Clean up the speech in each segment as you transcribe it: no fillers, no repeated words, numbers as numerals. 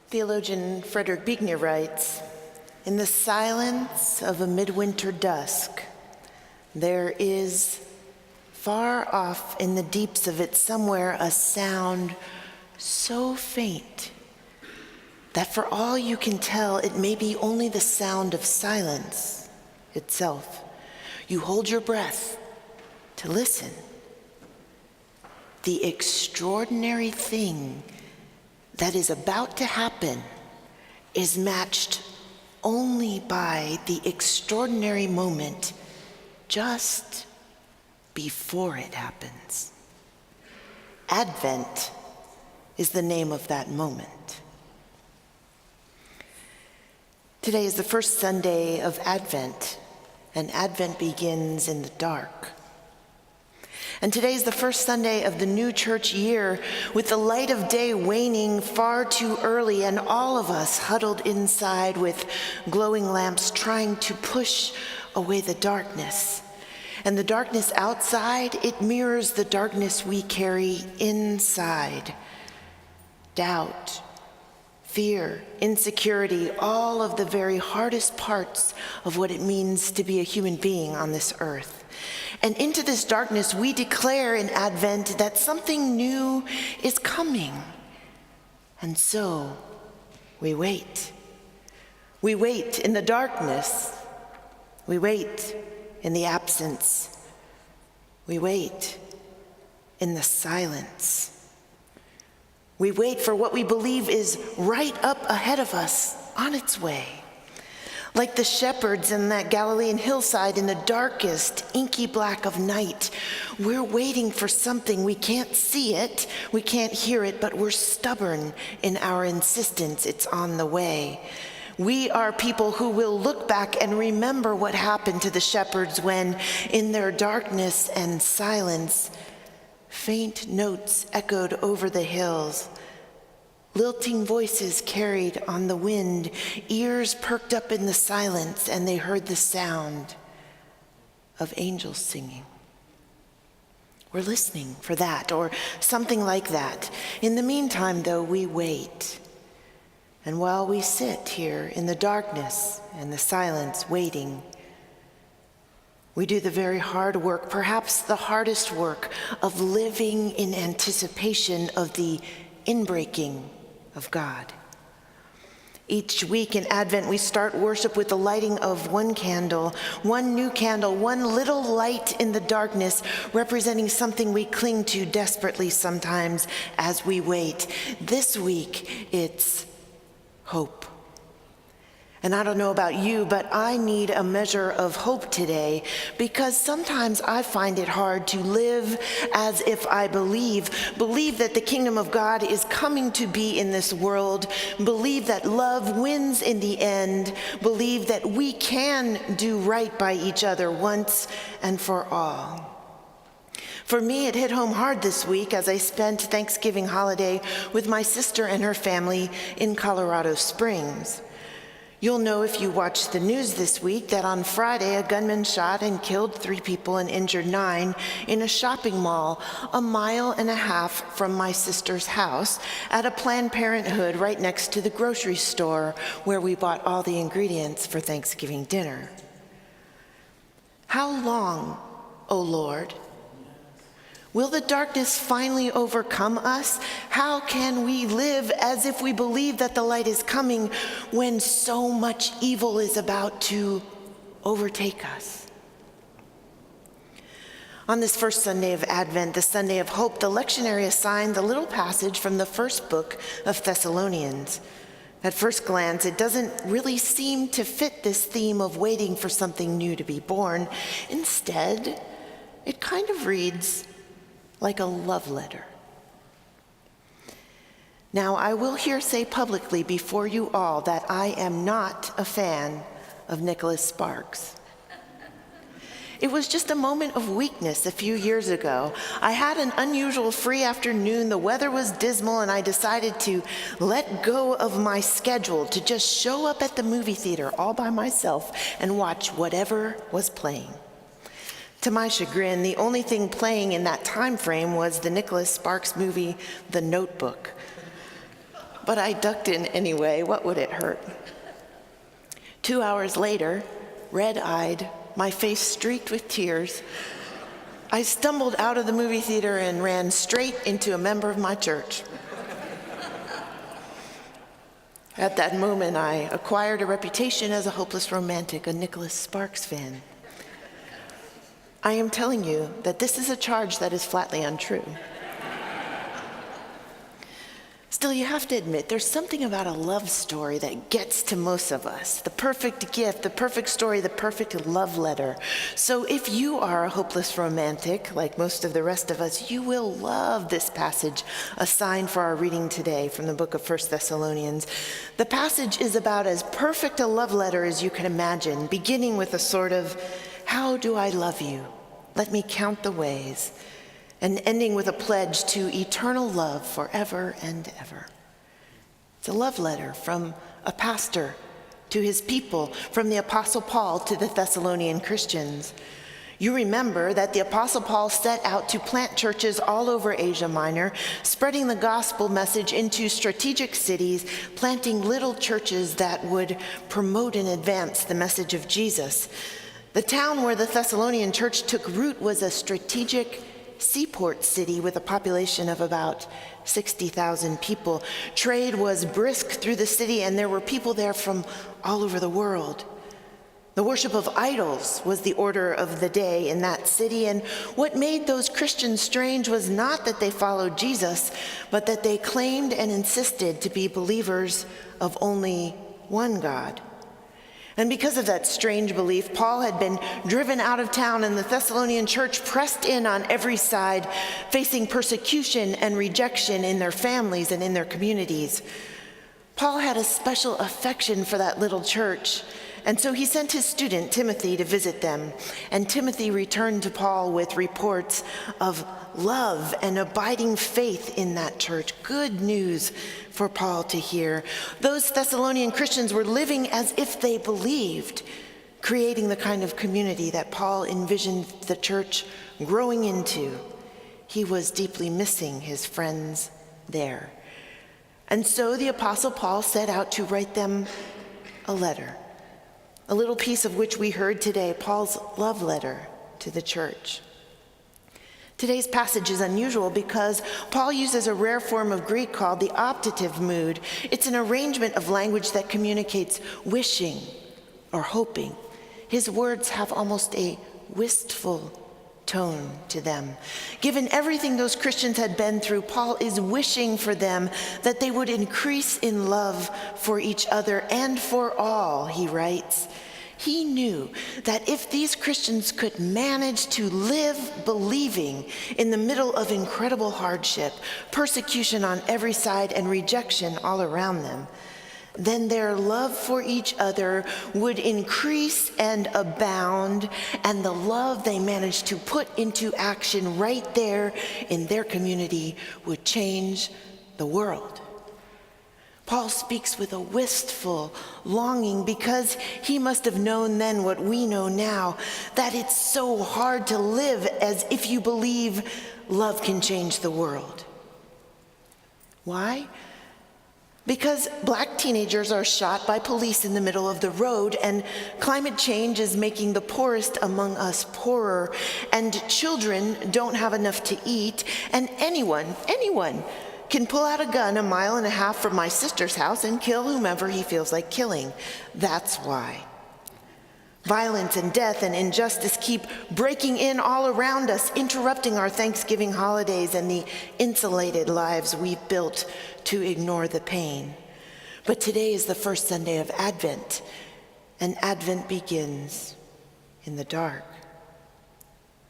Theologian Frederick Buechner writes, "In the silence of a midwinter dusk, there is, far off in the deeps of it somewhere, a sound so faint that for all you can tell, it may be only the sound of silence itself. You hold your breath to listen. The extraordinary thing that is about to happen is matched only by the extraordinary moment just before it happens. Advent is the name of that moment." Today is the first Sunday of Advent, and Advent begins in the dark. And today is the first Sunday of the new church year, with the light of day waning far too early, and all of us huddled inside with glowing lamps trying to push away the darkness. And the darkness outside, it mirrors the darkness we carry inside. Doubt, fear, insecurity, all of the very hardest parts of what it means to be a human being on this earth. And into this darkness, we declare in Advent that something new is coming. And so we wait. We wait in the darkness. We wait in the absence. We wait in the silence. We wait for what we believe is right up ahead of us, on its way. Like the shepherds in that Galilean hillside in the darkest, inky black of night, we're waiting for something. We can't see it, we can't hear it, but we're stubborn in our insistence it's on the way. We are people who will look back and remember what happened to the shepherds when, in their darkness and silence, faint notes echoed over the hills. Lilting voices carried on the wind, ears perked up in the silence, and they heard the sound of angels singing. We're listening for that, or something like that. In the meantime, though, we wait. And while we sit here in the darkness and the silence, waiting, we do the very hard work, perhaps the hardest work, of living in anticipation of the inbreaking of God. Each week in Advent, we start worship with the lighting of one candle, one new candle, one little light in the darkness, representing something we cling to desperately sometimes as we wait. This week, it's hope. And I don't know about you, but I need a measure of hope today, because sometimes I find it hard to live as if I believe that the kingdom of God is coming to be in this world, believe that love wins in the end, believe that we can do right by each other once and for all. For me, it hit home hard this week as I spent Thanksgiving holiday with my sister and her family in Colorado Springs. You'll know if you watched the news this week that on Friday, a gunman shot and killed 3 people and injured 9 in a shopping mall a mile and a half from my sister's house at a Planned Parenthood right next to the grocery store where we bought all the ingredients for Thanksgiving dinner. How long, O Lord? Will the darkness finally overcome us? How can we live as if we believe that the light is coming when so much evil is about to overtake us? On this first Sunday of Advent, the Sunday of Hope, the lectionary assigned the little passage from the first book of Thessalonians. At first glance, it doesn't really seem to fit this theme of waiting for something new to be born. Instead, it kind of reads like a love letter. Now, I will here say publicly before you all that I am not a fan of Nicholas Sparks. It was just a moment of weakness a few years ago. I had an unusual free afternoon, the weather was dismal, and I decided to let go of my schedule to just show up at the movie theater all by myself and watch whatever was playing. To my chagrin, the only thing playing in that time frame was the Nicholas Sparks movie, The Notebook. but I ducked in anyway. What would it hurt? 2 hours later, red-eyed, my face streaked with tears, I stumbled out of the movie theater and ran straight into a member of my church. At that moment, I acquired a reputation as a hopeless romantic, a Nicholas Sparks fan. I am telling you that this is a charge that is flatly untrue. Still, you have to admit, there's something about a love story that gets to most of us. The perfect gift, the perfect story, the perfect love letter. So if you are a hopeless romantic, like most of the rest of us, you will love this passage assigned for our reading today from the book of 1 Thessalonians. The passage is about as perfect a love letter as you can imagine, beginning with a sort of, "How do I love you? Let me count the ways," and ending with a pledge to eternal love forever and ever. It's a love letter from a pastor to his people, from the Apostle Paul to the Thessalonian Christians. You remember that the Apostle Paul set out to plant churches all over Asia Minor, spreading the gospel message into strategic cities, planting little churches that would promote and advance the message of Jesus. The town where the Thessalonian church took root was a strategic seaport city with a population of about 60,000 people. Trade was brisk through the city, and there were people there from all over the world. The worship of idols was the order of the day in that city, and what made those Christians strange was not that they followed Jesus, but that they claimed and insisted to be believers of only one God. And because of that strange belief, Paul had been driven out of town, and the Thessalonian church pressed in on every side, facing persecution and rejection in their families and in their communities. Paul had a special affection for that little church, and so he sent his student Timothy to visit them. And Timothy returned to Paul with reports of love and abiding faith in that church. Good news for Paul to hear. Those Thessalonian Christians were living as if they believed, creating the kind of community that Paul envisioned the church growing into. He was deeply missing his friends there. And so the Apostle Paul set out to write them a letter, a little piece of which we heard today, Paul's love letter to the church. Today's passage is unusual because Paul uses a rare form of Greek called the optative mood. It's an arrangement of language that communicates wishing or hoping. His words have almost a wistful tone to them. Given everything those Christians had been through, Paul is wishing for them that they would increase in love for each other and for all, he writes. He knew that if these Christians could manage to live believing in the middle of incredible hardship, persecution on every side, and rejection all around them, then their love for each other would increase and abound, and the love they managed to put into action right there in their community would change the world. Paul speaks with a wistful longing because he must have known then what we know now, that it's so hard to live as if you believe love can change the world. Why? Because black teenagers are shot by police in the middle of the road, and climate change is making the poorest among us poorer, and children don't have enough to eat, and anyone can pull out a gun 1.5 miles from my sister's house and kill whomever he feels like killing. That's why. Violence and death and injustice keep breaking in all around us, interrupting our Thanksgiving holidays and the insulated lives we've built to ignore the pain. But today is the first Sunday of Advent, and Advent begins in the dark.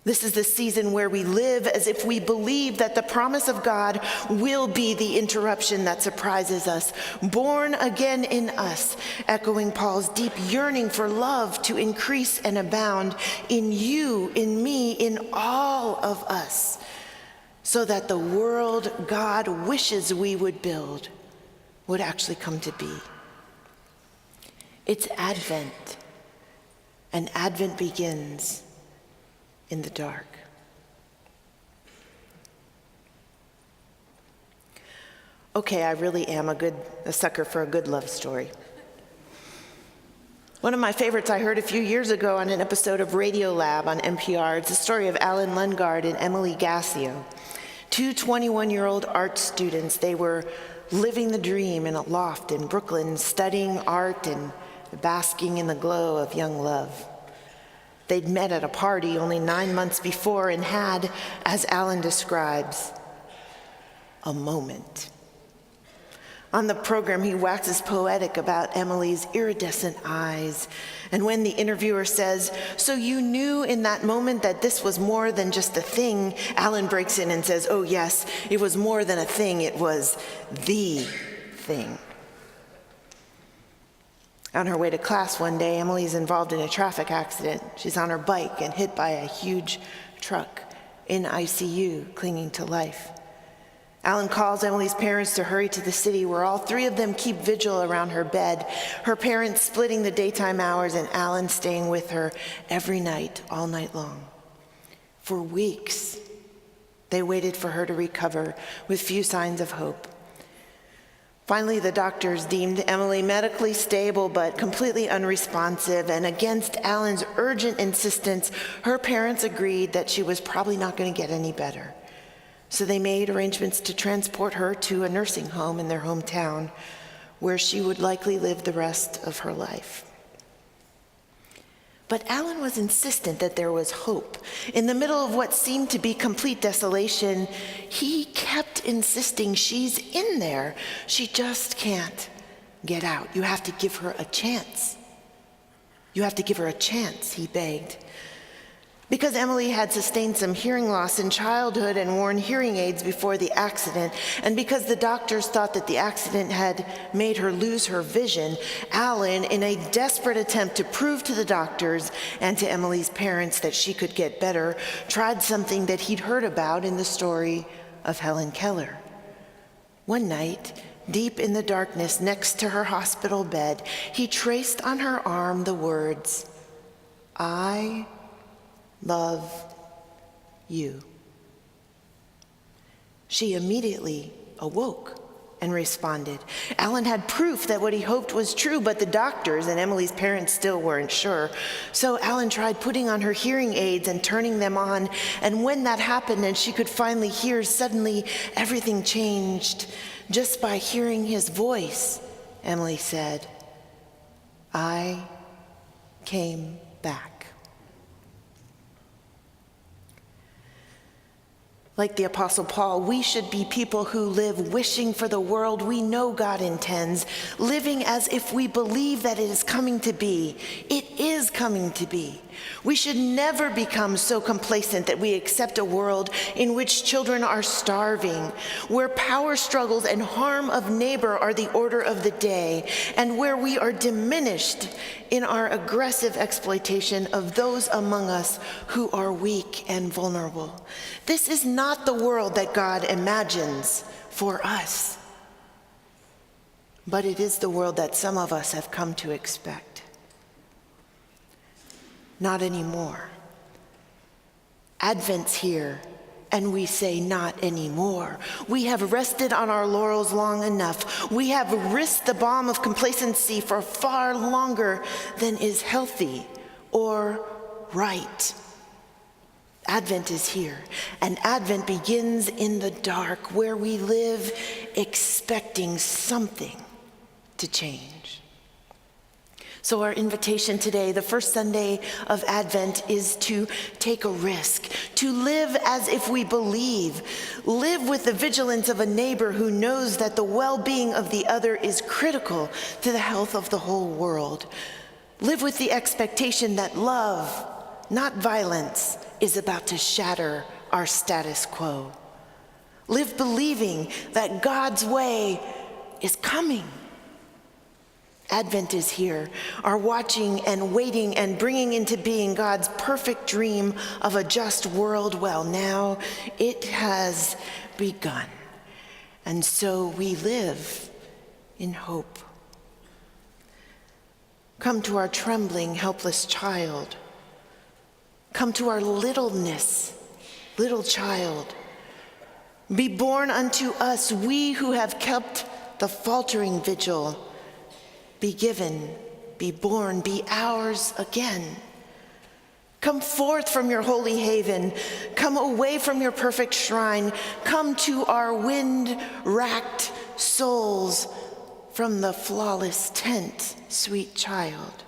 This is the season where we live as if we believe that the promise of God will be the interruption that surprises us, born again in us, echoing Paul's deep yearning for love to increase and abound in you, in me, in all of us, so that the world God wishes we would build would actually come to be. It's Advent, and Advent begins in the dark. Okay, I really am a sucker for a good love story. One of my favorites I heard a few years ago on an episode of Radio Lab on NPR. It's the story of Alan Lundgaard and Emily Gassio, two 21-year-old art students. They were living the dream in a loft in Brooklyn, studying art and basking in the glow of young love. They'd met at a party only 9 months before and had, as Alan describes, a moment. On the program, he waxes poetic about Emily's iridescent eyes. And when the interviewer says, "So you knew in that moment that this was more than just a thing," Alan breaks in and says, "Oh yes, it was more than a thing, it was the thing." On her way to class one day, Emily's involved in a traffic accident. She's on her bike and hit by a huge truck, in ICU, clinging to life. Alan calls Emily's parents to hurry to the city, where all three of them keep vigil around her bed, her parents splitting the daytime hours and Alan staying with her every night, all night long. For weeks, they waited for her to recover with few signs of hope. Finally, the doctors deemed Emily medically stable but completely unresponsive, and against Alan's urgent insistence, her parents agreed that she was probably not going to get any better. So they made arrangements to transport her to a nursing home in their hometown, where she would likely live the rest of her life. But Alan was insistent that there was hope. In the middle of what seemed to be complete desolation, he kept insisting, "She's in there. She just can't get out. You have to give her a chance. You have to give her a chance," he begged. Because Emily had sustained some hearing loss in childhood and worn hearing aids before the accident, and because the doctors thought that the accident had made her lose her vision, Alan, in a desperate attempt to prove to the doctors and to Emily's parents that she could get better, tried something that he'd heard about in the story of Helen Keller. One night, deep in the darkness next to her hospital bed, he traced on her arm the words, "I love you." She immediately awoke and responded. Alan had proof that what he hoped was true, but the doctors and Emily's parents still weren't sure. So Alan tried putting on her hearing aids and turning them on, and when that happened and she could finally hear, suddenly everything changed. Just by hearing his voice, Emily said, "I came back." Like the Apostle Paul, we should be people who live wishing for the world we know God intends, living as if we believe that it is coming to be. It is coming to be. We should never become so complacent that we accept a world in which children are starving, where power struggles and harm of neighbor are the order of the day, and where we are diminished in our aggressive exploitation of those among us who are weak and vulnerable. This is not the world that God imagines for us, but it is the world that some of us have come to expect. Not anymore. Advent's here, and we say not anymore. We have rested on our laurels long enough. We have risked the balm of complacency for far longer than is healthy or right. Advent is here, and Advent begins in the dark, where we live expecting something to change. So our invitation today, the first Sunday of Advent, is to take a risk, to live as if we believe, live with the vigilance of a neighbor who knows that the well-being of the other is critical to the health of the whole world. Live with the expectation that love, not violence, is about to shatter our status quo. Live believing that God's way is coming. Advent is here, our watching and waiting and bringing into being God's perfect dream of a just world. Well, now it has begun. And so we live in hope. Come to our trembling, helpless child. Come to our littleness, little child. Be born unto us, we who have kept the faltering vigil. Be given, be born, be ours again. Come forth from your holy haven. Come away from your perfect shrine. Come to our wind-racked souls from the flawless tent, sweet child.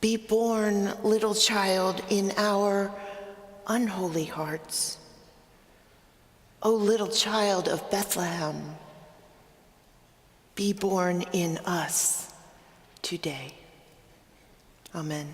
Be born, little child, in our unholy hearts. O little child of Bethlehem, be born in us today. Amen.